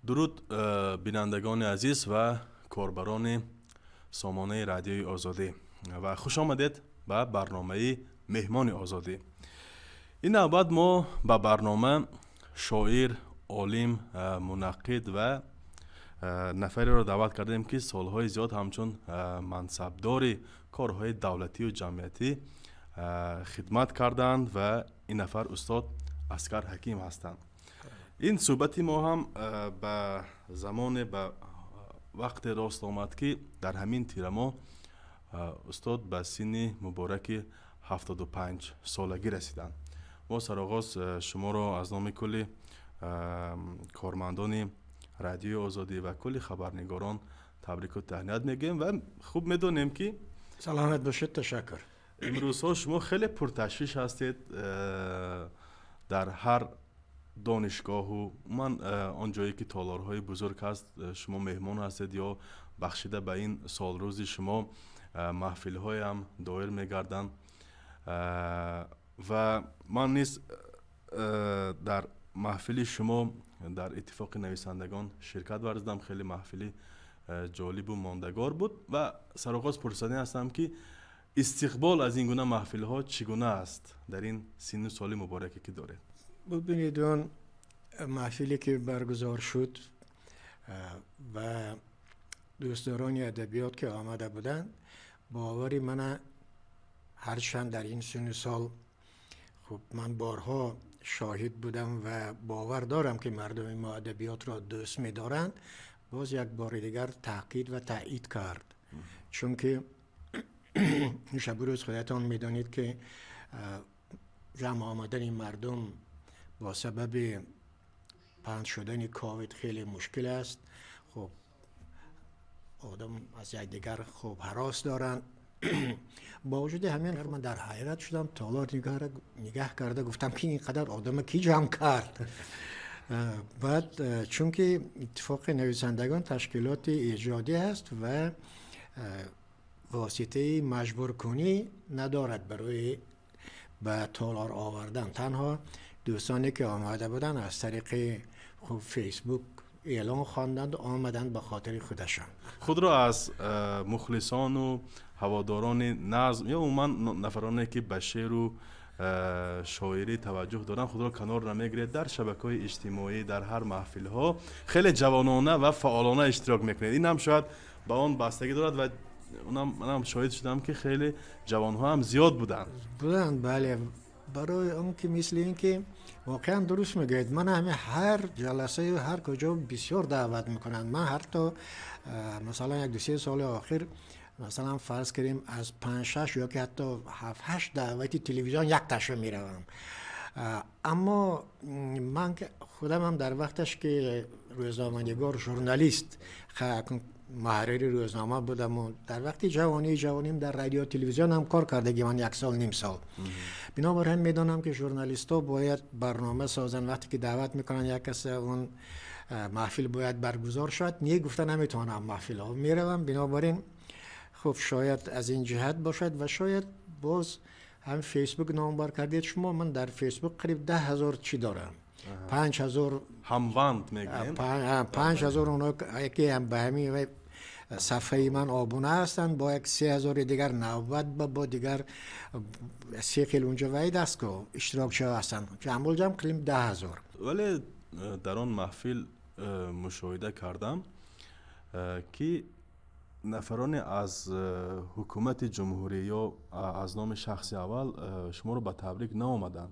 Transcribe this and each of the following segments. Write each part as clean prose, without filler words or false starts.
درود بینندگان عزیز و کاربران سامانه رادیوی آزادی و خوش آمدید به برنامه مهمان آزادی. این نوبت ما به برنامه شاعر، عالم، منقد و نفری را دعوت کردیم که سالهای زیاد همچون منصبدار کارهای دولتی و جمعیتی خدمت کردند و این نفر استاد اسکر حکیم هستند. این صحبتی ما هم به زمان به وقت راست آمد که در همین تیر ما استاد به سن مبارک 75 سالگی رسیدند. ما سرآغاز شما را از نام کل کارمندان رادیو آزادی و کل خبرنگاران تبریک و تهنیت میگیم و خوب میدونیم که سلامت باشید. تشکر. امروزها شما خیلی پرتشویش هستید در هر دانشگاه و من آنجایی که تالارهای بزرگ هست شما مهمان هستید یا بخشیده به این سال روز شما محفل های هم دایر میگردن و من نیز در محفل شما در اتفاق نویسندگان شرکت ورزیدم. خیلی محفلی جالب و ماندگار بود و سرآغاز پرسیدنی هستم که استقبال از این گونه محفل ها چگونه است در این سن و سال مبارکی که دارید؟ ببینید اون محفلی که برگزار شد و دوستداران ادبیات که آمده بودند، باوری من هرچند در این سن سال خب من بارها شاهد بودم و باور دارم که مردم ما ادبیات را دوست می دارند، باز یک بار دیگر تاکید و تایید کرد. چون که شب روز خودتان می دانید که جمع آمدن مردم با سبب پهن شدن کووید خیلی مشکل است. خب آدم از یک دیگر خوب هراس دارن. با وجود همین من در حیرت شدم، تالار نگاه کرده گفتم که اینقدر آدم کی جمع کرد. بعد چون که اتفاق نویسندگان تشکیلات ایجادی است و واسطه مجبور کنی ندارد برای به تالار آوردن، تنها دوستانی که آمده بودن از طریق فیسبوک اعلان خواندند و آمدند به خاطر خودشان. خود را از مخلصان و هواداران نظم یا عموما نفرانی که به شعر و شاعری توجه دارن خود را کنار نمیگیرید، در شبکه‌های اجتماعی در هر محفل ها خیلی جوانانه و فعالانه اشتراک میکنید. این هم شاید به آن بستگی دارد و منم شاهد شدم که خیلی جوان ها هم زیاد بودند. بله، برای اون که مثل این که واقعا درست میگید، من همه هر جلسه و هر کجا بسیار دعوت میکنند. من حتی مثلا 1-2-3 سال آخر مثلا فرض کنیم از 5-6 یا که حتی 7-8 دعوت تلویزیون یک تاشو میروم. اما من خودم هم در وقتش که روزنامه‌نگار ژورنالیست محرر روزنامه بودم و در وقتی جوانیم در رادیو تلویزیون هم کار کردگی من 1-1.5 سال. بنابراین میدونم که ژورنالیست‌ها باید برنامه سازن. وقتی که دعوت میکنن یک کس اون محفل باید برگزار شد، نیه گفتن نمیتونم محفل ها میروم. بنابراین خب شاید از این جهت باشد و شاید باز هم فیسبوک نامبر کردید شما. من در فیسبوک قریب 10,000 چی دارم. 5,000 هموند میگیم. 5,000 اونا که هم به همین صفحه من آبونه هستن، با 3,000 دیگر نوبت با دیگر 3 خیل اونجا وید است که اشتراک شده هستن. جمع قریب 10,000. ولی در آن محفل مشاهده کردم که نفران از حکومت جمهوری یا از نام شخص اول شما رو به تبریک نآمدن،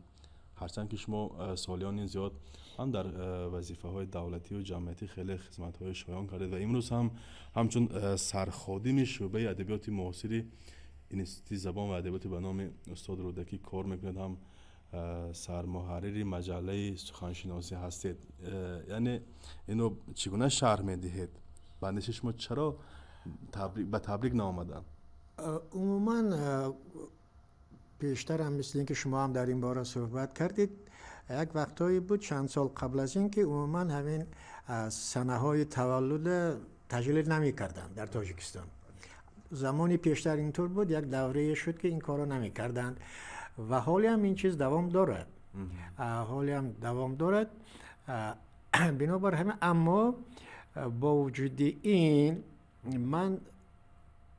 هرچند که شما سالیان زیاد هم در وظیفه های دولتی و جمعیتی خیلی خدمت های شایان کردید و امروز هم همچون سرخادم شعبه ادبیات معاصر انستیتوت زبان و ادبیات به نام استاد رودکی کار میکنید، هم سرمحرر مجله سخنشناسی هستید. یعنی اینو چگونه شرح میدهید؟ بندش شما چرا به تبریک نآمدن؟ عموما پیشتر هم مثل این که شما هم در این باره صحبت کردید، یک وقتایی بود چند سال قبل از این که عموما همین سنه های تولد تجلیل نمی کردن در تاجیکستان. زمانی پیشتر اینطور بود، یک دوره شد که این کارا نمی کردن و حالی هم این چیز دوام دارد. بنابر همه اما با وجود این من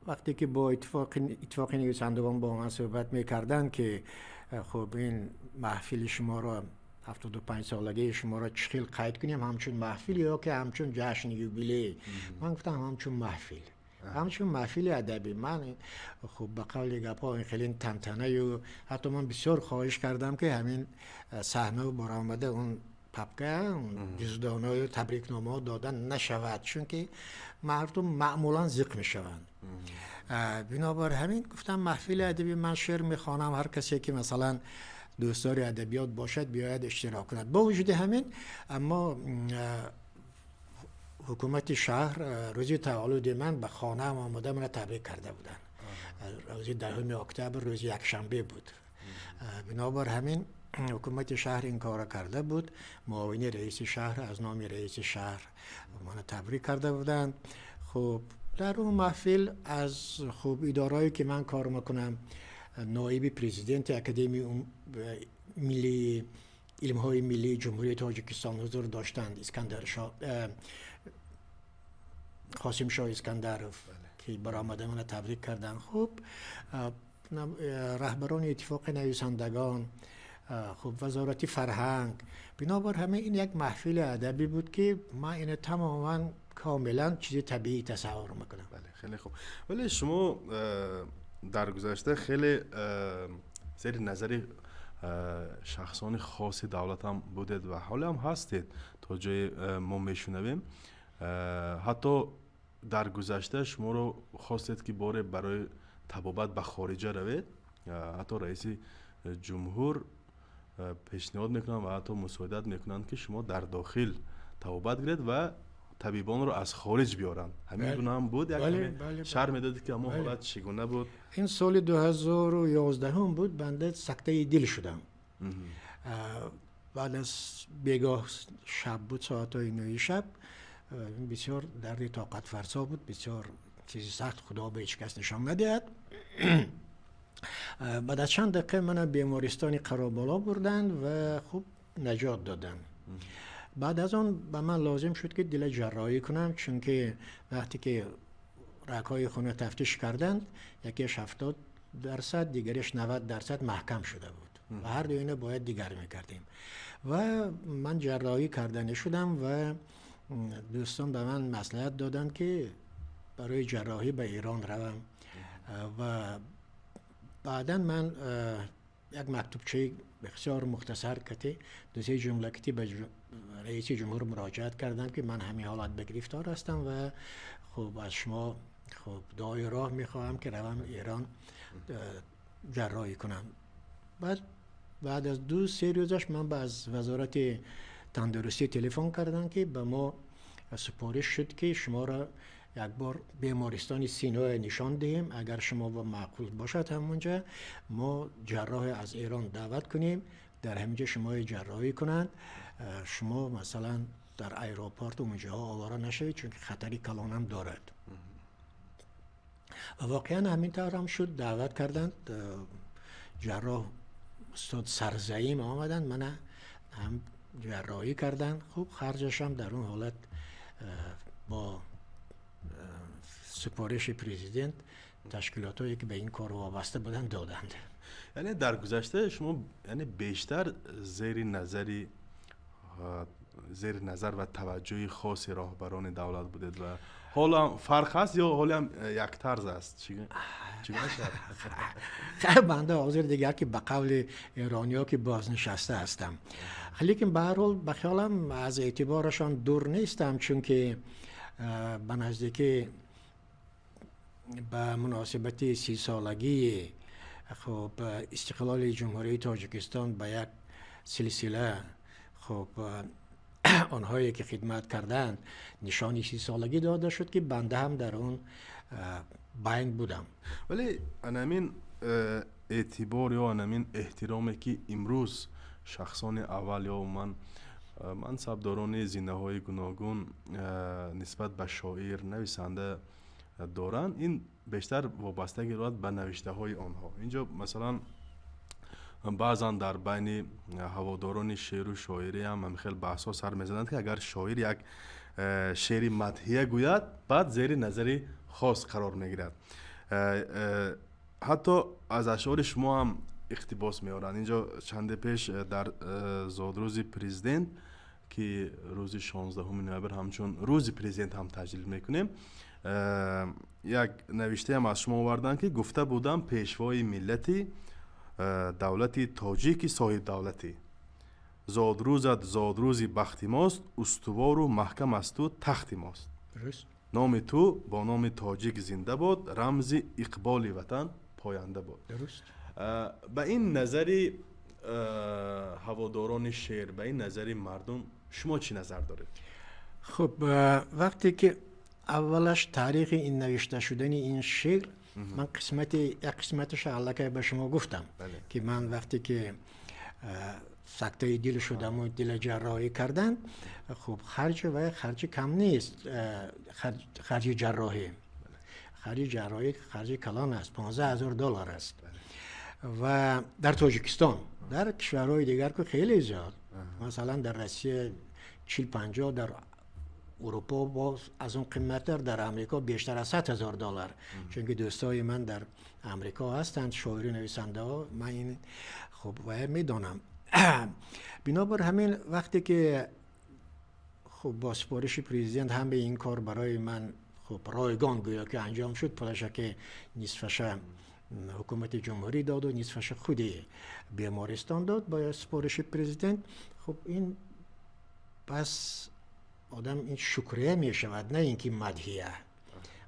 وقتی که با اتفاق نویسندگان با من صحبت میکردن که خب این محفل شما را 75 سالگی شما را چخیل قید کنیم همچون محفل یا که همچون جشن یوبیله، من گفتم همچون محفل، همچون محفل ادبی. من خب به قول گپا این خیلی تنتنه و حتی من بسیار خواهش کردم که همین صحنه برآمده اون پپکه اون جزدانه و تبریکنامه دادن نشود، چون که مردم معمولا زیق میشوند. بنابر همین گفتم محفل ادبی من شعر میخوانم، هر کسی که مثلا دوستدار ادبیات باشد بیاید اشتراک کند. با وجود همین اما حکومت شهر روز تولد من به خانه آمده من تبریک کرده بودن. روز 10 اکتبر روز یکشنبه بود. بنابر همین حکومت شهر این کار کرده بود، معاون رئیس شهر از نام رئیس شهر من تبریک کرده بودند. خب در اون محفل از خب ادارهایی که من کار میکنم، نایب پرزیدنت اکادمی ملی علم‌های ملی جمهوری تاجیکستان حضور داشتند، اسکندر شاه قاسم شاه اسکندرов که برآمده من تبریک کردن. خب رهبران اتفاق نویسندگان، خب وزارت فرهنگ، بنابر همه این یک محفل ادبی بود که ما این تماما کاملا چیز طبیعی تصور میکنم. بله خیلی خوب. ولی شما در گذشته خیلی زیر نظری شخصان خاص دولت هم بودید و حالا هم هستید تا جای ما میشنویم. حتی در گذشته شما رو خواستید که باره برای تبابت به خارجه روید، حتی رئیس جمهور پیشنهاد میکنن و حتی مساعدت میکنن که شما در داخل تبابت گیرید و طبیبان رو از خارج بیارن. همین گونه هم بود؟ یک شرح میدادید که اما حالت چگونه بود؟ این سال 2011 هم بود، بنده سکته دل شدم. بعد از بیگاه شب بود، ساعتهای 9 شب، بسیار درد طاقت فرسا بود، بسیار چیزی سخت، خدا به هیچ کس نشان ندهد. بعد از چند دقیقه من بیمارستان قرابالا بردند و خوب نجات دادن. بعد از آن به من لازم شد که دل جراحی کنم، چون که وقتی که رگ‌های خون تفتیش کردند یکیش 70% دیگرش 90% محکم شده بود و هر دو اینا باید دیگر میکردیم و من جراحی کرده شدم و دوستان به من مصلحت دادند که برای جراحی به ایران روم و بعدا من یک مکتوبچه بسیار مختصر کتی 2-3 جمله کتی به رئیس جمهور مراجعت کردم که من همین حالت به گرفتار هستم و خب از شما خب دعای راه میخواهم که روم ایران جراحی کنم. بعد از 2-3 روزش من به از وزارت تندرستی تلفن کردم که به ما سپارش شد که شما را یک بار بیمارستان سینا نشان دهیم، اگر شما با معقول باشد همونجا ما جراح از ایران دعوت کنیم در همینجا شما جراحی کنند، شما مثلا در ایروپورت و اونجا آواره نشوید چون خطری کلان هم دارد. واقعا همینطور هم شد، دعوت کردند جراح استاد سرزعیم آمدند، من هم جراحی کردند. خوب خرجش هم در اون حالت با سپارش پرزیدنت تشکیلاتایی که به این کار وابسته بودن دادند. یعنی در گذشته شما یعنی بیشتر زیر نظر و توجه خاص راهبران دولت بودید و حالا فرق هست یا حالا هم یک طرز است؟ چگونه خیلی بنده حاضر دیگر که به قول ایرانی‌ها که بازنشسته هستم، لیکن به هر حال به خیالم از اعتبارشان دور نیستم، چون که به نزدیکی به مناسبت 30 سالگی خب استقلال جمهوری تاجیکستان به یک سلسله خب آنهایی که خدمت کردند نشانی 30 سالگی داده شد که بنده هم در اون بین بودم. ولی انامین اعتبار یا انامین احترامی که امروز شخصان اول یا منصبداران زینه‌های گوناگون نسبت به شاعر نویسنده دارن، این بیشتر وابستگی دارد به نوشته های آنها. اینجا مثلا баъзан дар байни ҳаводорони шеъру шоирӣ ҳам хел баҳсҳо сар мезананд ки агар шоир як шеъри мадҳия гӯяд баъд зери назари хос қарор мегирад. ҳатто аз ашъори шумо ҳам иқтибос меоранд. инҷо чанде пеш дар зодрӯзи президент ки рӯзи 16 ноябр ҳамчун рӯзи президент ҳам таҷлил мекунем, як навиштаам аз шумо оварданд ки гуфта будам пешвои миллати давлати тоҷики соҳибдавлатӣ. зодрӯзат зодрӯзи бахти мост, устувору маҳкам асту тахти мост. номи ту бо номи тоҷик зинда бод, рамзи иқболи ватан поянда бод. ба ин назари ҳаводорони шеър, ба ин назари мардум шумо чӣ назар доред? خب وقتی که اولش تاریخ این نوشته شدن این شعر من یک قسمتش علاقه به شما گفتم که من وقتی که سکته دل شدم و دل جراحی کردن، خب خرج کم نیست. خرج جراحی خرج کلان است، $15,000 است و در تاجیکستان، در کشورهای دیگر که خیلی زیاد، مثلا در روسیه 40-50، در اروپا باز از اون قیمت‌تر، در امریکا بیشتر از $100,000. چون که دوستای من در امریکا هستند، شاعر نویسنده ها، من این خب باید میدانم. بنابر همین وقتی که خب با سفارش پرزیدنت هم به این کار برای من خب رایگان گویا که انجام شد، پولش که نصفش حکومت جمهوری داد و نصفش خودی بیمارستان داد با سفارش پرزیدنت. خب این پس آدم این شکریه می شود، نه اینکه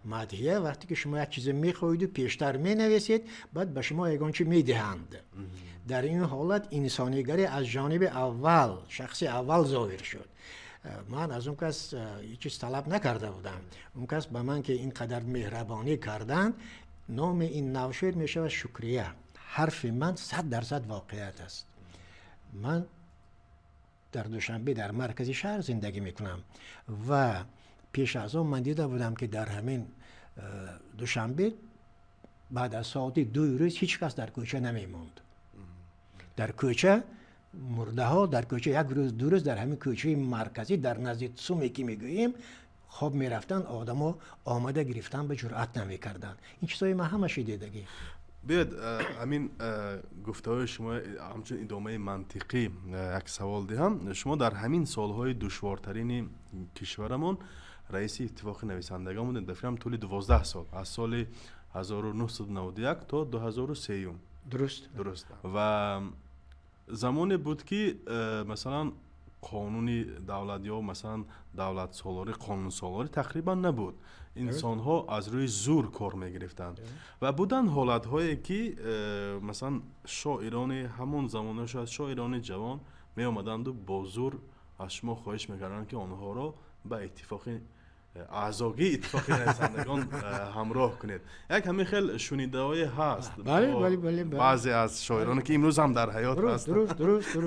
مدحیه وقتی که شما یک چیز میخواهید و پیشتر می نویسید، بعد به شما یگانچه می دهند. در این حالت انسانیگری از جانب اول، شخص اول ظاهر شد. من از اون کس هیچ چیز طلب نکرده بودم. اون کس به من که اینقدر مهربانی کردند، نام این نوشیر می شود شکریه. حرف من 100% واقعیت است. من در دوشنبه در مرکز شهر زندگی میکنم و پیش از آن من دیده بودم که در همین دوشنبه بعد از ساعت 2 روز هیچ کس در کوچه نمیموند. در کوچه مرده ها، در کوچه یک روز 2 روز در همین کوچه مرکزی در نزدیک سومی که میگوییم خواب میرفتن، آدم ها آمده گرفتن به جرأت نمیکردن. این چیزای من همش دیدگی. بیاد همین گفته‌های شما همچون ادامه منطقی یک سوال دهم. شما در همین سالهای دشوارترین کشورمون رئیس اتفاق نویسندگان بودید، فکرم طول 12 سال، از سال 1991 تا 2003. درست. و زمانی بود که مثلا قانونی دولت یا مثلا دولت سالاری، قانون سالاری تقریبا نبود. انسان ها از روی زور کار می گرفتند و بودن حالت هایی که مثلا شاعران همون زمان، شاید شاعران جوان می آمدند و با زور از شما خواهش میکردند که آنها را به اتفاق اعضاگی اتفاق نویسندگان همراه کنید. یک همین خیلی شنیده های هست. بله. بعضی از شاعران که امروز هم در حیات هستند. درست.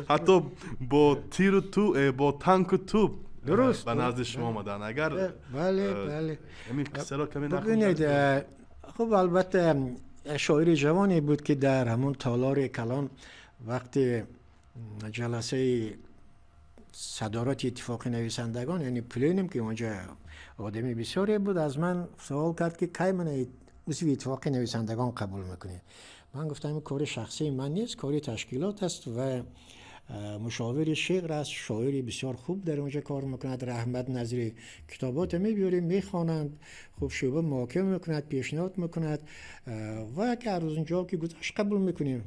حتی با تیر و توپ، با تانک و توپ درست به نزد شما آمدن. اگر بله همین قصه را کمی ببینید، خب البته شاعر جوانی بود که در همون تالار کلان وقتی جلسه صدارت اتفاق نویسندگان، یعنی پلینم که اونجا آدمی بسیاری بود، از من سوال کرد که کی من عضو اتفاق نویسندگان قبول میکنید. من گفتم این کار شخصی من نیست، کار تشکیلات است و مشاور شعر است، شاعری بسیار خوب در اونجا کار میکند، رحمت نظری کتابات میبیاریم میخوانند، خوب شعبه محاکمه میکند، پیشنهاد میکند و که هر روز اونجا که گذاشت قبول میکنیم.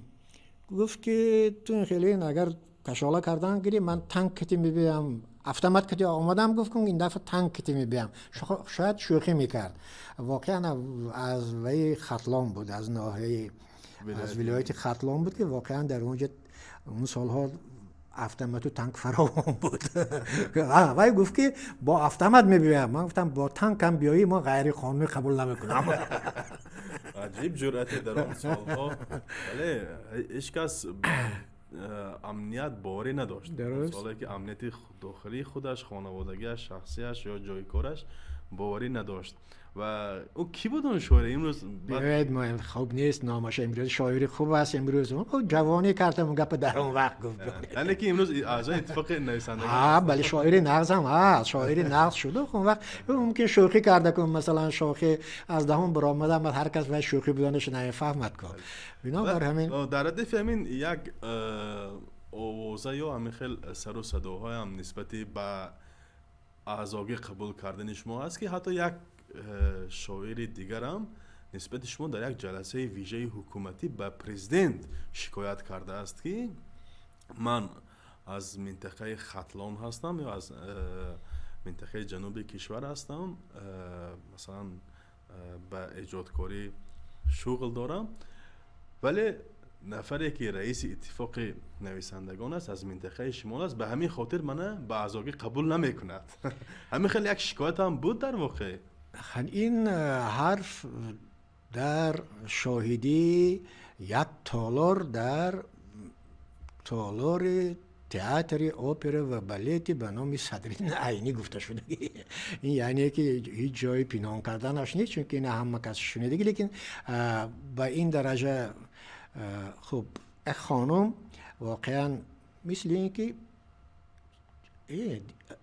گفت که تو این خیلی اگر کشاله کردن گیری، من تانک کتی میبیم، автомат کتی آمدم، گفت این دفعه تانک کتی میبیم. شاید شوخی میکرد. واقعا از وی ختلان بود، از ناحیه از ولایت ختلان بود که واقعا در اونجا اون سالها автомат و تانک فراوان بود. وی گفت که با автомат میبیم. من گفتم با تانک هم بیایی ما غیر قانونی قبول نمیکنم. عجیب جرأتی در آن سالها. ولی هیچ کس امنیت باوری نداشت. سالی که امنیت داخلی خودش، خانوادگیش، شخصیش یا جای کارش باوری نداشت. و او کی بود اون شاعر امروز بیاید ما خوب نیست نامش امروز شاعری خوب است امروز اون جوانی کردم اون گپ در اون وقت گفت یعنی که امروز اعضای اتفاق نویسندگان بله شاعری نغز هم هست شاعری نغز شده اون وقت ممکن شوخی کرده که مثلا شوخی از دهان برآمده هر کس باید شوخی بدانش نمیفهمد که بنابر همین در ردیف همین یک آوازه یا همین خیلی سر و صداهای هم نسبتی به اعضای قبول کردن شما هست که حتی یک شاعر دیگر هم نسبت شما در یک جلسه ویژه حکومتی به پرزیدنت شکایت کرده است که من از منطقه ختلان هستم یا از منطقه جنوبی کشور هستم، مثلا به ایجادکاری شغل دارم، ولی نفری که رئیس اتفاق نویسندگان است از منطقه شمال است، به همین خاطر منو به اعضای قبول نمیکند. همین خیلی یک شکایت هم بود در واقع. این حرف در شاهدی یک تالار در تالار تئاتر اپرا و بالت به نام صدرالدین عینی گفته شده. این یعنی که هیچ جای پنهان کردنش نیست، چون که این همه کس شنیده، لیکن به این درجه خب خانم واقعا مثل این که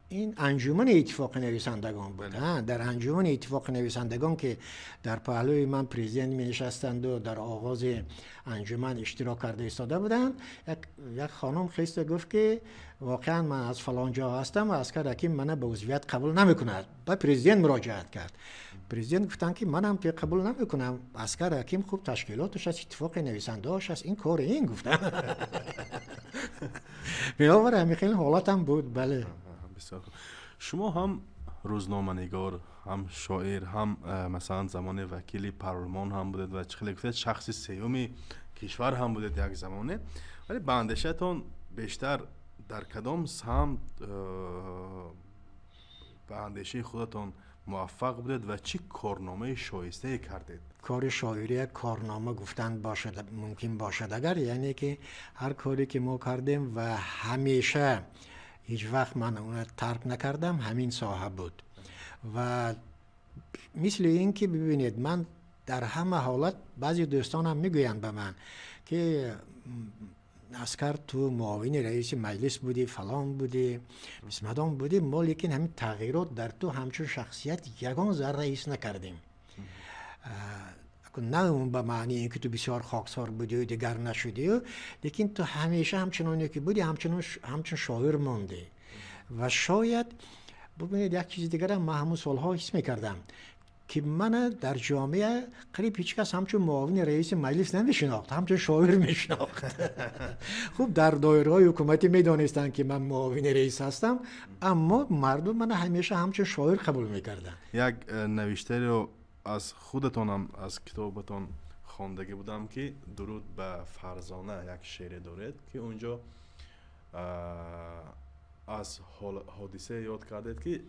این انجمن اتفاق نویسندگان بود. در انجمن اتفاق نویسندگان که در پهلوی من پرزیدنت می نشستند و در آغاز انجمن اشتراک کرده ایستاده بودند، یک خانم خیست گفت که واقعا من از فلان جا هستم و عسکر حکیم منو به عضویت قبول نمیکند. به پرزیدنت مراجعت کرد. پرزیدنت گفتن که منم که قبول نمیکنم، عسکر حکیم خوب تشکیلاتش از اتفاق نویسنده‌اش از این کار این گفتن. بنابراین همین خیلی حالاتم بود. بله بسیار خوب. شما هم روزنامه‌نگار، هم شاعر، هم مثلا زمان وکیل پارلمان هم بودید و خیلی گفتید شخص سیوم کشور هم بودید یک زمانه، ولی به اندیشه‌تان بیشتر در کدام سمت به اندیشه خودتان موفق بودید و چی کارنامه شایسته کردید؟ کار شاعری کارنامه گفتن باشد ممکن باشد، اگر یعنی که هر کاری که ما کردیم و همیشه هیچ وقت من اون ترک نکردم، همین ساحه بود. و مثل این که ببینید من در همه حالت، بعضی دوستانم میگویند به من که عسکر تو معاون رئیس مجلس بودی، فلان بودی، بسمدان بودی، ما لیکن همین تغییرات در تو همچون شخصیت یگان ذره حس نکردیم. نه اون به معنی اینکه تو بسیار خاکسار بودی و دیگر نشدی، لیکن تو همیشه همچنانی که بودی همچون شاعر ماندی. و شاید ببینید یک چیز دیگر هم من همون سالها حس میکردم که من در جامعه قریب هیچ کس همچون معاون رئیس مجلس نمیشناخت، همچون شاعر میشناخت. خوب در دایره‌های حکومتی میدانستن که من معاون رئیس هستم، اما مردم من همیشه همچون شاعر قبول میکردن. یک نوشته رو از خودتان هم از کتابتان خواندگی بودم که درود به فرزانه یک شعر دارید که اونجا از حادثه یاد کردید که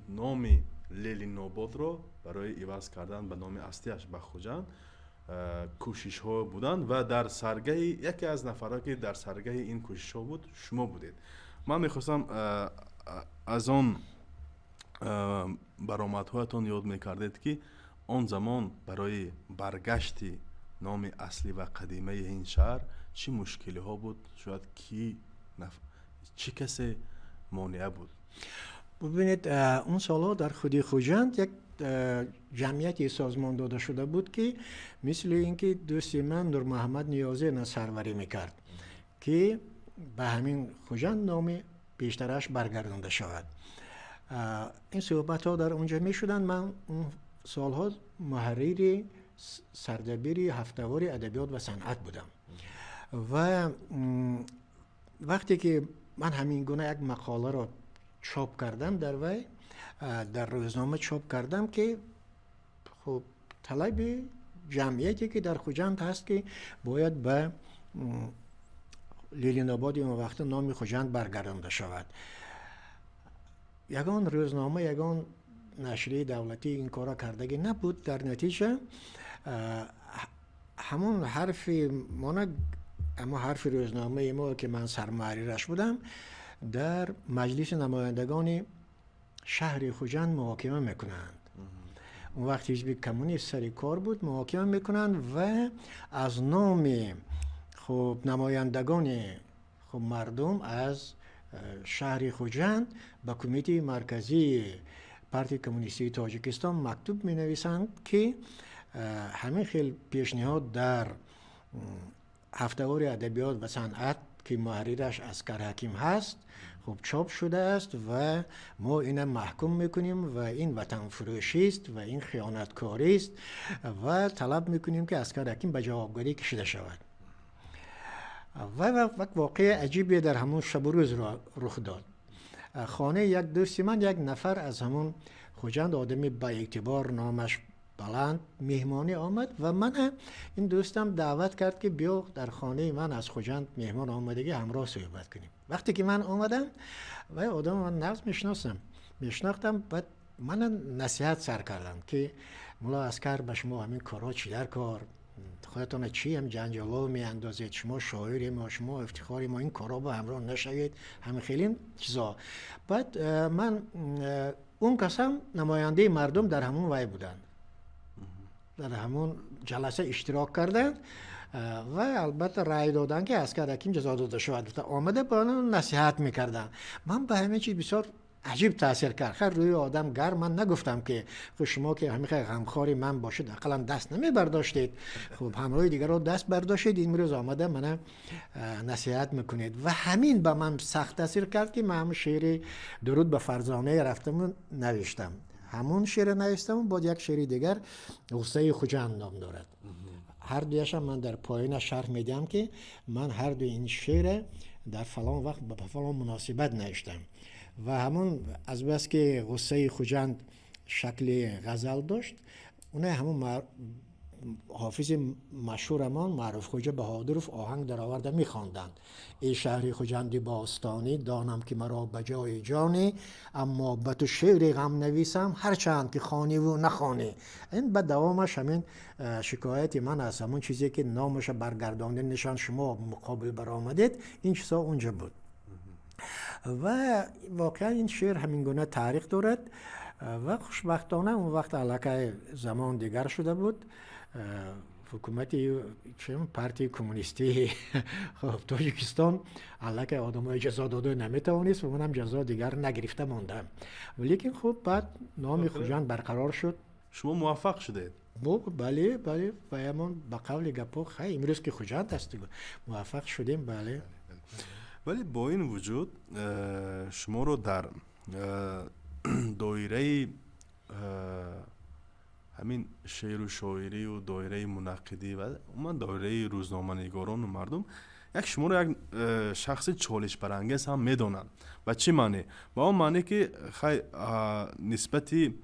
نام لیلی نوباد رو برای عوض کردن به نام اصلیش بخوجان کوشش ها بودن و در سرگه یکی از نفرها که در سرگه این کوشش ها بود شما بودید. من میخواستم از آن برآمدهایتان یاد میکردید که آن زمان برای برگشت نام اصلی و قدیمه این شهر چی مشکلی ها بود؟ شاید چی کسی مانع بود؟ ببینید اون سالها در خودی خوجند یک جمعیتی سازمان داده شده بود که مثل اینکه دوستی من نور محمد نیازی سروری میکرد که به همین خوجند نام بیشترش برگردانده شود. این صحبت ها در اونجا می شدن. من اون سالها محرر سردبیر هفتهوار ادبیات و صنعت بودم و وقتی که من همین گونه یک مقاله را چاپ کردم در روزنامه چاپ کردم که خب طلب جمعیتی که در خوجند هست که باید به لیلی نوباد اون وقت نام خوجند برگردانده شود. یگان روزنامه یگان نشریه دولتی این کارا کردگی نبود. در نتیجه همون حرف روزنامه ما که من سرمحررش بودم در مجلس نمایندگان شهر خوجند محاکمه میکنند. اون وقت حزب کمونیست سر کار بود، محاکمه میکنند و از نام خب نمایندگان خب مردم از شهر خوجند به کمیته مرکزی پارتی کمونیستی تاجیکستان مکتوب می نویسند که همین خیلی پیشنهاد در هفتهوار ادبیات و صنعت که محررش اسکر حکیم هست خب چاپ شده است و ما این محکوم میکنیم و این وطن فروشی است و این خیانتکاری است و طلب میکنیم که اسکر حکیم به جوابگویی کشیده شود. و واقع عجیبی در همون شب و روز رخ داد. خانه یک دوست من یک نفر از همون خوجند، آدمی با اعتبار، نامش بلند، مهمانی آمد و من این دوستم دعوت کرد که بیا در خانه من از خوجند مهمان آمدگی همراه صحبت کنیم. وقتی که من آمدم و آدم من نفس میشناختم بعد من نصیحت سر کردم که مولا اسکر به شما همین کارا چی در کار، خودتون چی هم جنجالا می اندازید، شما شاعری ما، شما افتخاری ما، این کارا با همراه نشوید، همین خیلی چیزا. بعد من اون کسم نماینده مردم در همون وای بودند، در همون جلسه اشتراک کردند و البته رای دادن که اسکر حکیم جزا داده شود. آمده با من نصیحت میکردن. من به همه چیز بسیار عجیب تاثیر کرد. خیر روی آدم گرم من نگفتم که خب شما که همین غمخواری من باشید اقلا دست نمی برداشتید، خب همراه دیگر رو دست برداشتید، این روز آمده من نصیحت میکنید و همین به من سخت تاثیر کرد که من شعر درود به فرزانه رفتم نوشتم. همون شعر نوشتم با یک شعر دیگر غصه خوجند نام دارد. هر دویش من در پایین شرح میدم که من هر دو این شعر در فلان وقت به فلان مناسبت نوشتم و همون از بس که غصه خوجند شکل غزل داشت، اون همون حافظ مشهورمان معروف خوجه بهادرов آهنگ در آورده میخواندند: ای شهر خوجندی باستانی، دانم که مرا بجای جانی، اما به تو شعر غم نویسم هرچند که خوانی و نخوانی. این به دوامش همین شکایت من از همون چیزی که نامش برگردانده نشان شما مقابل برآمدید، این چیزا اونجا بود. و واقعا این شعر همین گونه تاریخ دارد و خوشبختانه اون وقت علاقه زمان دیگر شده بود. حکومت پارتی کمونیستی تاجیکستان علاقه آدمای جزا داده نمیتوانست و منم جزا دیگر نگرفته ماندم، ولیکن خب بعد نام خوجند برقرار شد. شما موفق شدید؟ بله و همون به قول گپو خیلی امروز که خوجند است موفق شدیم. بله. ولی با این وجود شما رو در دایره همین شعر و شاعری و دایره منقدی و من دایره روزنامه‌نگاران و مردم یک شما رو یک شخص چالش برانگیز هم میدونن. و چی معنی؟ با اون معنی که خیلی نسبتی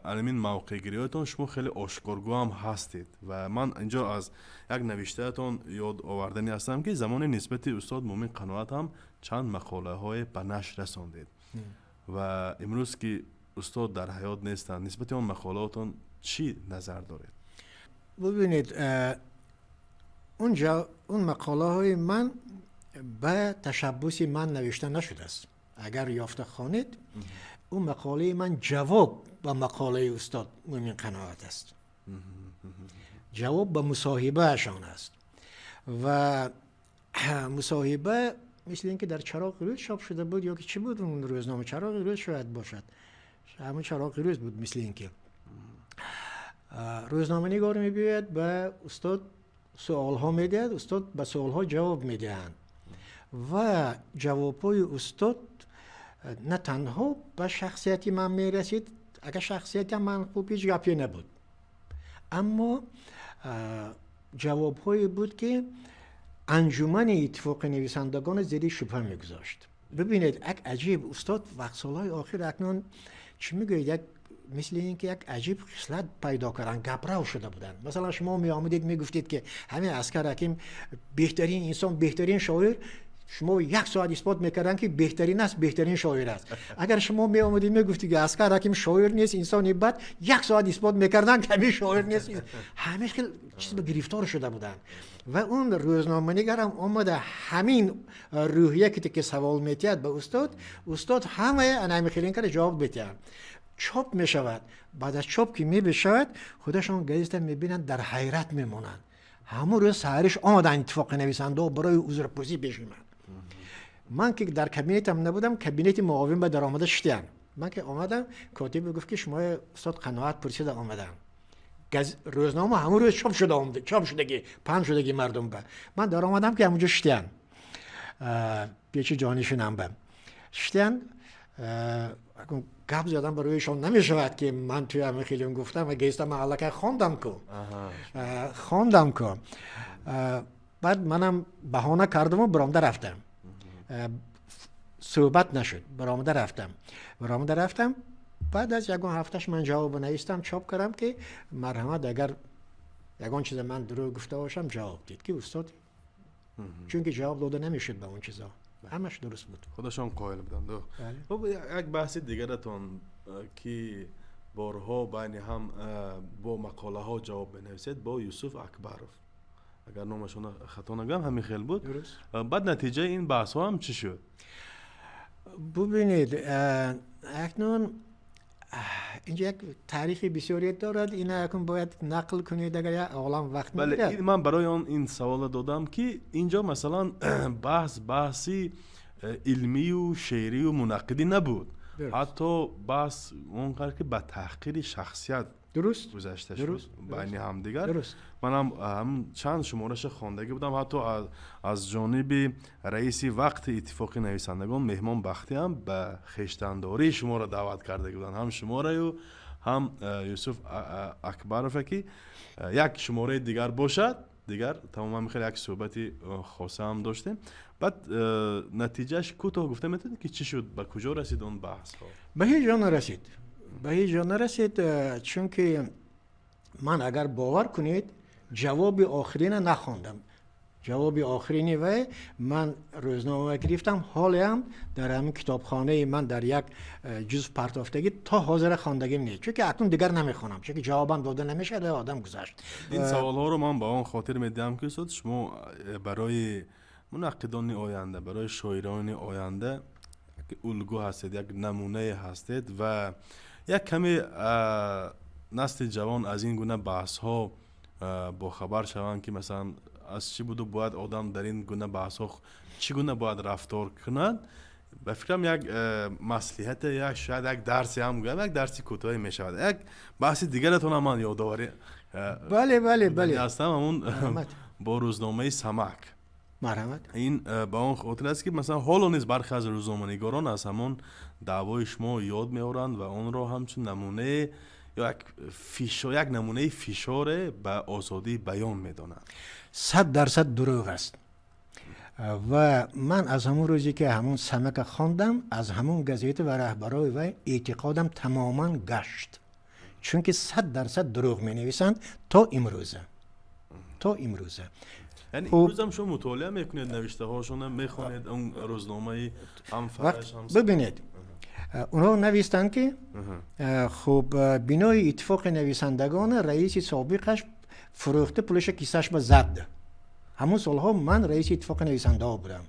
علمین موقع گیریاتون شما خیلی آشکارگو هم هستید و من اینجا از یک نوشتهتون یاد آوردنی هستم که زمان نسبتی استاد مومن قناعت هم چند مقاله های به نشر رساندید و امروز که استاد در حیات نیستن نسبت اون مقالاتون چی نظر دارید؟ ببینید اون مقاله های من به تشبوس من نوشته نشده است. اگر یافته خوانید اون مقاله من جواب به مقاله استاد مومن قناعت است، جواب به مصاحبه اشان است و مصاحبه مثل اینکه در چراغ روز چاپ شده بود یا که چی بود اون روزنامه، چراغ روز شاید باشد، همون چراغ روز بود. مثل اینکه روزنامه نگار میبید به استاد سوال ها میدهد، استاد به سوال ها جواب میدهند و جواب های استاد نه تنها به شخصیتی من میرسید، اگر شخصیتی من خوب هیچ گپی نبود، اما جواب هایی بود که انجمن اتفاق نویسندگان زیر شبهه میگذاشت. ببینید یک عجیب استاد وقت سالهای آخر اکنون چی میگوید، یک مثل این که یک عجیب خصلت پیدا کردن، گپراو شده بودن. مثلا شما می آمدید میگفتید که همین اسکر حکیم بهترین انسان، بهترین شاعر، شما 1 ساعت اثبات میکردن که بهترین است، بهترین شاعر است. اگر شما می اومدید میگفتید که اسکر حکیم شاعر نیست، انسانی بد، 1 ساعت اثبات میکردن که همین شاعر نیست. همه خیلی چیز به گرفتار شده بودن و اون روزنامه‌نگار هم اومده همین روحیه که سوال میتید به استاد همه انعام خیلی کرد جواب بده. چاپ میشود، بعد از چاپ که میبشود خودشون گزیده میبینن در حیرت میمونن. همون روز سحرش آمدن اتفاق نویسنده و برای عذرپرسی پیش من که در کابینتم نبودم، کابینت معاون به در آمده شدن. من که آمدم کاتب گفت که شما استاد قناعت پرسیده آمدن. روزنامه همون روز چاپ شدگی پنج شدگی مردم به من در آمدم که همونجا شدن پیچ جانشونم به شدن. گپ زدم برایشان نمیشود که من توی همه خیلی گفتم و گیستم محله که خواندم که بعد منم بهانه کردم و برآمده رفتم. صحبت نشد، برآمده رفتم. بعد از یگان هفتهش من جواب نوشتم چاپ کردم که مرحمت اگر یگان چیز من درو گفته باشم جواب دید که استاد، چون که جواب داده نمیشد به اون چیزا، همش درست بود. خودشان قائل بودند. خب یک بحث دیگرتون که بارها بین هم با مقاله ها جواب بنویسید با یوسف اکبرов، اگر نامشون خطا نگم همین خیلی بود. بعد نتیجه این بحث ها هم چی شد؟ ببینید اکنون اینجا یک تاریخی بسیاری دارد، این اکنون باید نقل کنید اگر یک عالم وقت میگیرد. بله من برای این سوال دادم که اینجا مثلا بحثی علمی و شعری و منقدی نبود، حتی بحث اونقدر که به تحقیر شخصیت درست گذشته شد بین هم دیگر. درست. من هم چند شمارش خواندگی بودم، حتی از جانب رئیس وقت اتفاق نویسندگان مهمان بختی هم به خویشتنداری شما را دعوت کرده بودن، هم شما را و هم یوسف اکبرов که یک شماره دیگر باشد دیگر تماما میخواد یک صحبتی خاصه هم داشتیم. بعد نتیجهش کوتاه گفته میتونید که چی شد، به کجا رسید اون بحث ها؟ به هیچ جا نرسید چون که من اگر باور کنید جواب آخرین نخواندم. جواب آخرینی و من روزنامه گرفتم، حالی هم در همین کتابخانه من در یک جزء پرتافتگی تا حاضر خواندگیم نیست، چون که اکنون دیگر نمیخونم، چون که جوابم داده نمیشه، آدم گذشت. این سوال ها رو من با اون خاطر میدم که شما برای منقدان آینده، برای شاعران آینده الگو هستید، یک نمونه هستید و یک کمی نسل جوان از این گونه بحث ها با خبر شوند که مثلا از چی بود و باید آدم در این گونه بحث ها چگونه باید رفتار کند. به فکرم یک مصلحت، یک شاید یک درسی هم گویم، یک درسی کوتاهی می شود. یک بحث دیگرتون هم من یادآوری بله هستم، همون با روزنامه سمک. مرحمت. این با اون خاطر است که مثلا حالا نیز برخی از روزنامه‌نگاران از همون دعوای شما یاد می‌آورند و اون را همچون نمونه یا یک نمونه فشار به آزادی بیان می‌دانند. 100% دروغ است و من از همون روزی که همون سمک خواندم، از همون گزیده و رهبرای و اعتقادم تماما گشت، چون که 100% دروغ می‌نویسند تا امروزه. یعنی امروز هم شما مطالعه میکنید، نوشته هاشون میخونید، اون روزنامه هم فرش هم ببینید اونا نوشتن که خب بینای اتفاق نویسندگان رئیس سابقش فروخته پولش کیسهش به زد. همون سالها من رئیس اتفاق نویسنده ها بودم.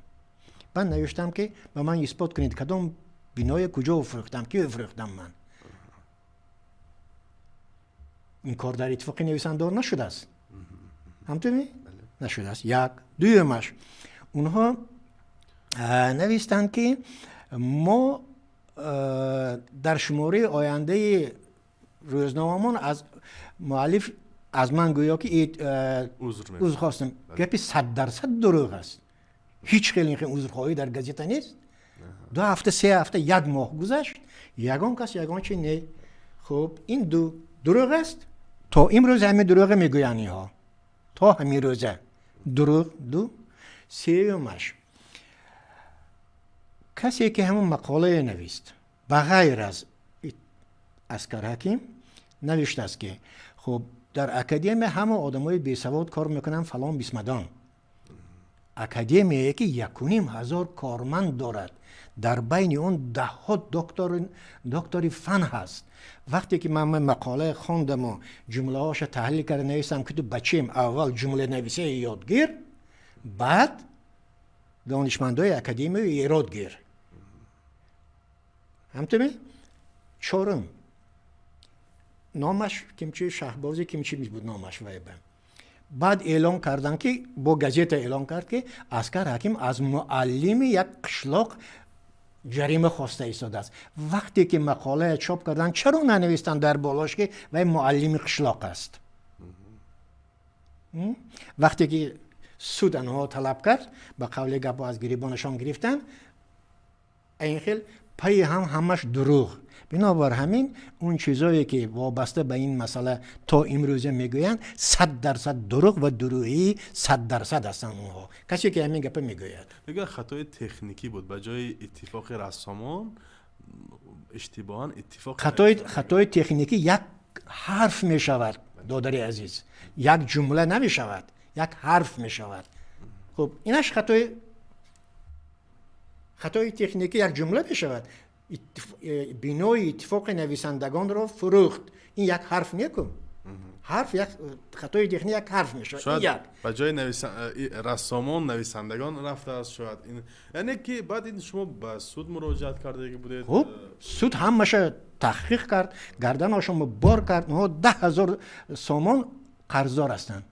من نوشتم که به من اثبات کنید کدام بینای کجا فروختم، کی فروختم من. این کار در اتفاق نویسنده ها نشده است. همطوری؟ نشده است. یک دویمش اونها نوشتن که ما در شماره آینده روزنامه‌مان از مؤلف از من گویا که عذر خواستم. گپی 100% دروغ است. هیچ خیلی عذرخواهی در گزیده نیست. 2 هفته 3 هفته 1 ماه گذشت، یگان کس یگان چی نه. خب این دروغ است. تا امروز همه دروغ میگویند اینها، تا همین روزه دروغ. سومش کسی که همون مقاله نویست بغیر از اسکر حکیم نوشته است که خب در اکادمی همه آدمای بی سواد کار میکنن فلان بیسمدان. اکادمیه که 1,500 کارمند دارد، در بین اون ده ها دکتری فن هست. وقتی که من مقاله خوندم و جمله هاش تحلیل کرده نویسم که تو بچیم اول جمله نویسی یادگیر، بعد دانشمندای اکادمی ایرادگیر. همطوری چهارم نامش کیمچی شهبازی کیمچی بود نامش ویبه. بعد اعلان کردن که با گازیت اعلان کرد که عسکر حکیم از معلم یک قشلاق جریمه خواسته ایستاده است. وقتی که مقاله چاپ کردن چرا ننوشتن در بالاش که وی معلم قشلاق است؟ وقتی که سود آنها طلب کرد به قول گپ از گریبانشان گرفتن، این خیل پای همش دروغ. بنابر همین اون چیزایی که وابسته به این مسئله تا امروزه میگویند 100% دروغ و دروغی 100% هستن اونها. کسی که همین گپ میگوید دیگه خطای تکنیکی بود، به جای اتفاق رسامان اشتباهاً اتفاق خطای تکنیکی یک حرف میشود دادری عزیز، یک جمله نمیشود، یک حرف میشود. خب اینش خطای تکنیکی یک جمله میشود. بینای اتفاق نویسندگان را فروخت. این یک حرف نیکن. حرف یک خطای تکنیکی یک حرف میشه. شاید به جای رسامان نویسندگان رفته است. شاید این یعنی که بعد این شما به سود مراجعت کرده که بودید. خب سود همشه تحقیق کرد، گردنشون بار کرد. نه 10,000 سامان قرضدار هستند.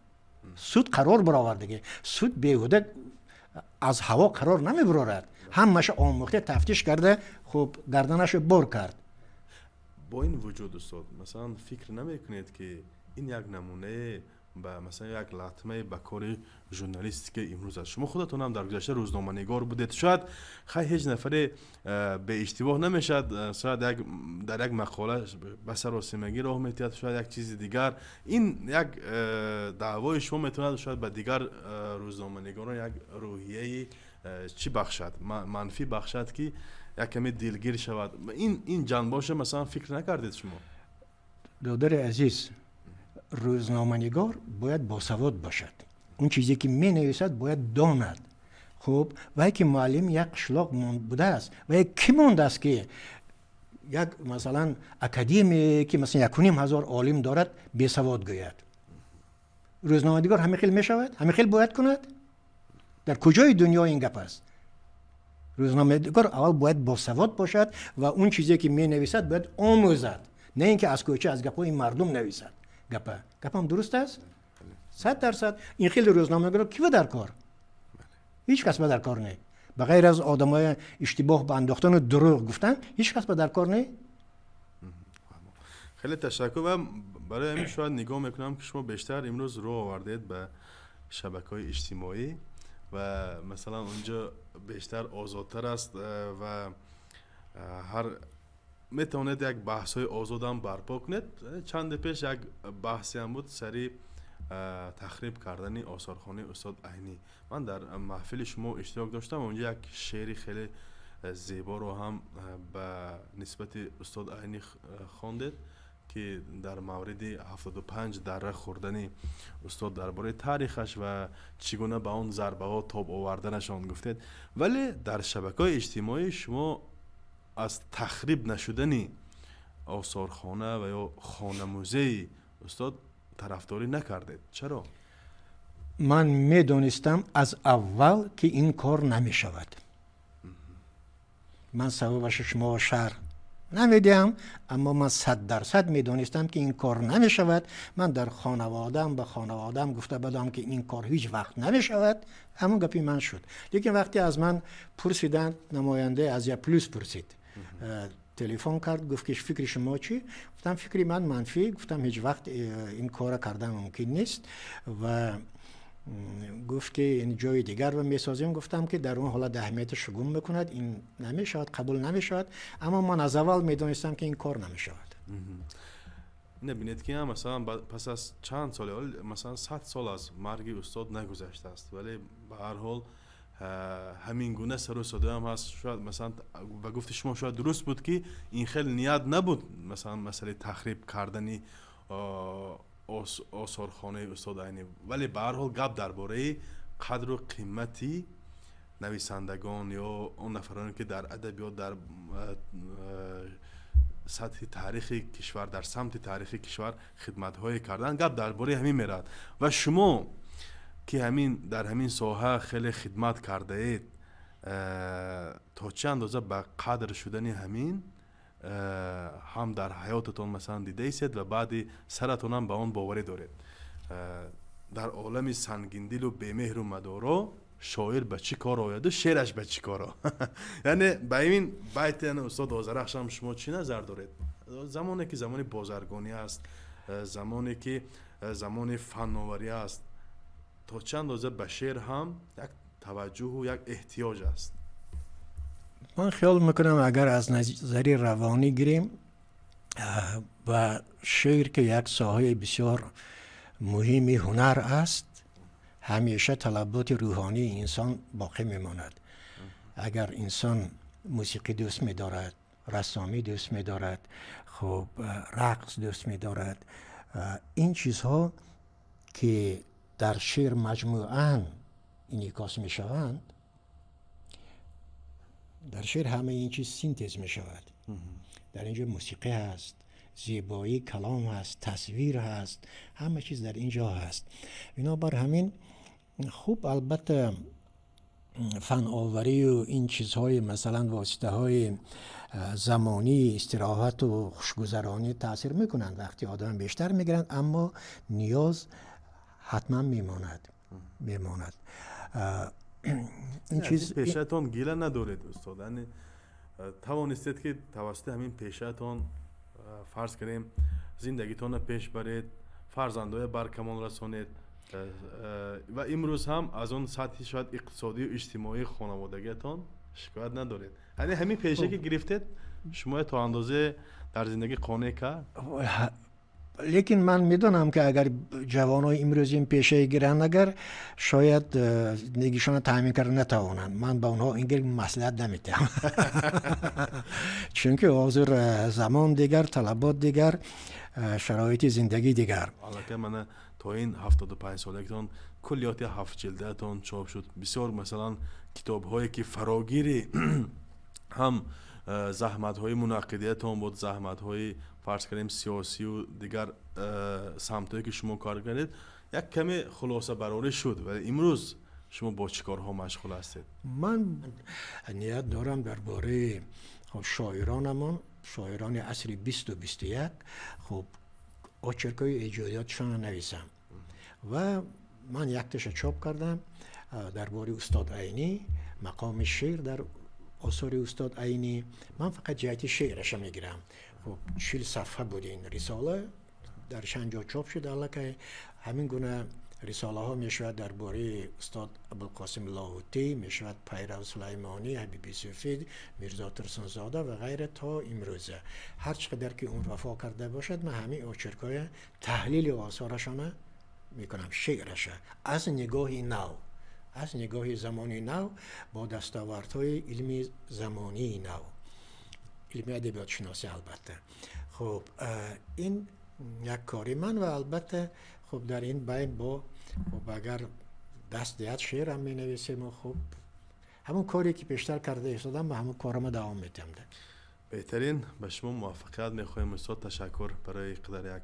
سود قرار برآورده. سود بیهوده از هوا قرار نمیبرد. همش آموخته تفتیش کرده، خب گردنش بار کرد. با این وجود استاد مثلا فکر نمیکنید که این یک نمونه با مثلا یک لطمه به کار ژورنالیستیک امروز است؟ شما خودتون هم در گذشته روزنامه‌نگار بودید، شاید خیلی هیچ نفر به اشتباه نمیشد، شاید در یک مقاله به سراسیمگی راه میتید، شاید یک چیز دیگر. این یک دعوای شما میتواند شاید به دیگر روزنامه‌نگاران یک روحیه چی بخشد، منفی بخشد که یک کمی دلگیر شود. این جنباش مثلا فکر نکردید شما؟ دادر عزیز، روزنامه‌نگار باید باسواد باشد. اون چیزی که می نویسد باید داند. خب وای که معلم یک قشلاق بوده است و کی مونده است که یک مثلا اکادمی که مثلا 1,500 عالم دارد بی سواد گوید؟ روزنامه‌نگار همین خیل می شود؟ همین خیل باید کند؟ در کجای دنیا این گپ است؟ روزنامه‌نگار اول باید باسواد باشد و اون چیزی که می نویسد باید آموزد، نه اینکه از کوچه از گپای مردم نویسد. گپم درست است؟ 100%. این خیلی روزنامه‌نگار کی در کار؟ هیچ کس در کار نه. به غیر از آدمای اشتباه به انداختن و دروغ گفتن، هیچ کس در کار نه. خیلی تشکر. و برای همین شاید نگاه میکنم که شما بیشتر امروز رو آوردید به شبکه‌های اجتماعی و مثلا اونجا بیشتر آزادتر است و هر میتونید یک بحث‌های آزاد هم برپا کنید. چند پیش یک بحثی هم بود سری تخریب کردن آثارخانه استاد عینی. من در محفل شما اشتراک داشتم، اونجا یک شعری خیلی زیبا رو هم به نسبت استاد عینی خواندید که در مورد 75 دره خوردن استاد درباره تاریخش و چگونه به اون ضربه ها تاب آوردنشان گفتید. ولی در شبکه‌های اجتماعی شما از تخریب نشدن آثارخانه و یا خانه موزه استاد طرفداری نکردید. چرا؟ من میدونستم از اول که این کار نمی شود. من سببش شما شهر نمیدیم، اما من 100% میدونستم که این کار نمی شود. من در خانوادم گفته بودم که این کار هیچ وقت نمی شود. همون گپی من شد. لیکن وقتی از من پرسیدن، نماینده از یا پلوس پرسید، تلفن کرد، گفت که فکر شما چی؟ گفتم فکری من منفی. گفتم هیچ وقت این کار کردن ممکن نیست و گفت که این جای دیگر رو میسازیم. گفتم که در اون حالت اهمیت شگون میکند، این نمیشود، قبول نمیشود. اما من از اول میدونستم که این کار نمیشود. نبینید که هم مثلا پس از چند سال، مثلا 100 سال از مرگ استاد نگذشته است، ولی به هر حال همین گونه سر و صدا هم هست. شاید مثلا و گفت شما شاید درست بود که این خیلی نیت نبود مثلا مسئله تخریب کردنی آثارخانه استاد عینی، ولی به هر حال گپ درباره قدر و قیمتی نویسندگان یا اون نفرانی که در ادبیات در سطح تاریخی کشور در سمت تاریخی کشور خدمت‌های کردن گپ درباره همین میراد و شما که همین در همین ساحه خیلی خدمت کرده اید تا چه اندازه به قدر شدن همین هم در حیاتتون مثلا دیده ایست و بعد سرتون هم به اون باوری دارید در عالم سنگین دل و بی‌مهر و مدارا شاعر به چی کار آید و شعرش به چی کار یعنی به این بیت استاد آذرخش هم شما چی نظر دارید زمانی که زمان بازرگانی است زمانی که زمان فناوری است تا چند اندازه به شعر هم یک توجه و یک احتیاج است من خیال میکنم اگر از نظری روانی گیریم و شعر که یک ساحه بسیار مهمی هنر است همیشه طلبات روحانی انسان باقی میماند اگر انسان موسیقی دوست می‌دارد رسامی دوست می‌دارد خب رقص دوست می‌دارد این چیزها که در شعر مجموعاً انعکاس می‌شوند در شعر همه این چیز سینتز می‌شود در اینجا موسیقی هست زیبایی کلام هست تصویر هست همه چیز در اینجا هست بنابر همین خوب البته فن آوری و این چیزهای مثلا واسطه های زمانی استراحت و خوشگذرانی تاثیر میکنند وقتی آدم بیشتر میگیرند اما نیاز حتما میماند این چیز پیشتون گیله ندارید استاد یعنی توانستید که توسط همین پیشتون فرض کنیم زندگیتون پیش برید فرزندای برکمان رسانید و امروز هم از اون سطحی شاید اقتصادی و اجتماعی خانوادگیتون شکایت ندارید یعنی همین پیشه که گرفتید شما تا اندازه در زندگی قانع کرد لیکن من میدونم که اگر جوانای امروز این پیشه گیرن اگر شاید زندگیشون تامین کردن نتوانن من به اونها این مصلحت نمیدم چون که حاضر زمان دیگر طلبات دیگر شرایط زندگی دیگر البته من تا این 75 سالگیتون کلیات 7 جلدتون چاپ شد بسیار مثلا کتاب‌هایی که فراگیر هم زحمت‌های منعقدیتون بود زحمت‌های فرض کنیم سیاسی و دیگر سمت‌هایی که شما کار کردید یک کمی خلاصه برآوری شد و امروز شما با چه کارها مشغول هستید من نیت دارم درباره شاعرانمون شاعران عصر 20 و 21 خب آچرکای ایجادیاتشان نویسم و من یک تش چاپ کردم درباره استاد عینی مقام شعر در آثار استاد عینی من فقط جهت شعرش میگیرم خب 40 صفحه بود این رساله در چند جا چاپ شده البته همین گونه رساله ها میشود درباره استاد ابوالقاسم لاهوتی میشود پیرو سلیمانی حبیبی سفید میرزا ترسانزاده و غیره تا امروزه هر چقدر که اون وفا کرده باشد من همین آچرکای تحلیل آثارشان میکنم شعرشه از نگاهی نو از نگاه زمانی نو با دستاوردهای علمی زمانی نو علمی ادبیات شناسی البته خب این یک کاری من و البته خب در این بین با خب اگر دست دیت شعر هم می نویسیم و خب همون کاری که پیشتر کرده ایستادم و همون کارم دوام میتیم ده بهترین به شما موفقیت میخوایم استاد تشکر برای قدر یک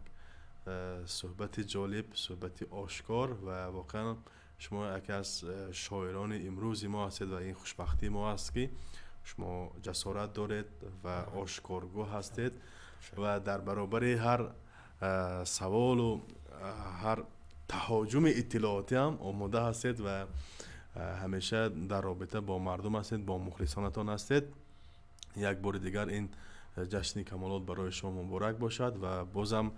صحبت جالب صحبت آشکار و واقعا شما یکی از شاعران امروزی ما هستید و این خوشبختی ما است که شما جسارت دارید و آشکارگو هستید و در برابر هر سوال و هر تهاجم اطلاعاتی هم آماده هستید و همیشه در رابطه با مردم هستید با مخلصانتان هستید یک بار دیگر این جشن کمالات برای شما مبارک باشد و بازم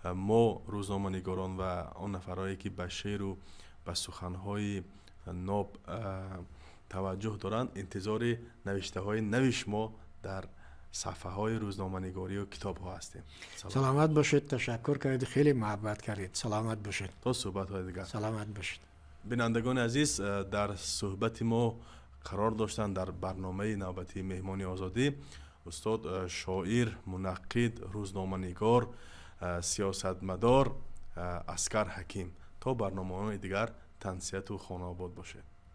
ما روزنامه نگاران و آن نفرایی که به شعر و به سخنهای ناب توجه دارند انتظار نوشته های نوی شما در صفحه های روزنامه نگاری و کتاب ها هستیم. سلامت باشید تشکر کردید خیلی محبت کردید سلامت باشید تا صحبت های دیگر سلامت باشید بینندگان عزیز در صحبت ما قرار داشتن در برنامه نوبتی مهمانی آزادی استاد شاعر منقد روزنامه نگار سیاستمدار عسکر حکیم تا برنامه‌های دیگر تنسیت و خانه آباد باشه.